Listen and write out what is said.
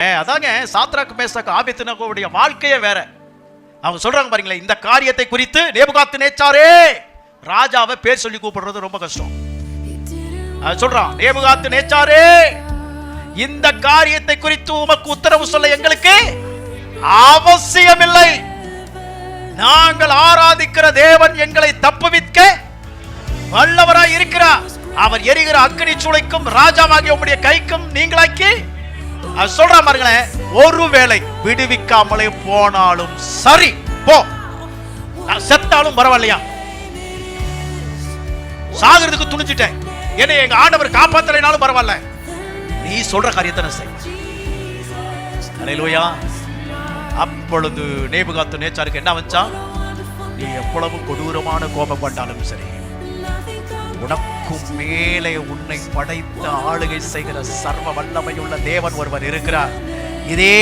அதாங்க Shadrach Meshach ஆபேத்நேகோவுடைய வாழ்க்கையே வேற. அவங்க சொல்றாங்க பாருங்களேன், இந்த காரியத்தை குறித்து நேபுகாத்நேச்சாரே, ராஜாவை பேர் சொல்லி கூப்பிடுறது ரொம்ப கஷ்டம். சொல்றான், நேபுகாத்நேச்சாரே, இந்த காரியத்தை குறித்து உமக்கு உத்தரவு சொல்ல எங்களுக்கு அவசியமில்லை. நாங்கள் ஆராதிக்கிற தேவன் எங்களை தப்புவிக்க வல்லவராய் இருக்கிறார். அவர் எரிகிற அக்கினி சூளைக்கும் ராஜாவாகிய உம்முடைய கைக்கும் நீங்களாக்கி சொல்ற பாருங்களேன், ஒருவேளை விடுவிக்காமலே போனாலும் சரி, போ, நான் செத்தாலும் பரவாயில்லையா, சாகிறதுக்கு துணிச்சிட்டேன், என்னை எங்க ஆண்டவர் காப்பாத்தலைனாலும் பரவாயில்ல, நீ சொல்ற காரியத்தை நான் செய். அல்லேலூயா. அப்பொழுது நேபுகாத்நேச்சாருக்கு என்ன வச்சான்? நீ எவ்வளவு கொடூரமான கோபம் கொண்டாலும் சரி, உனக்கும் மேலே உன்னை படைத்த ஆளுகை செய்கிற சர்வ வல்லமையுள்ள தேவன் ஒருவர் இருக்கிறார். இதே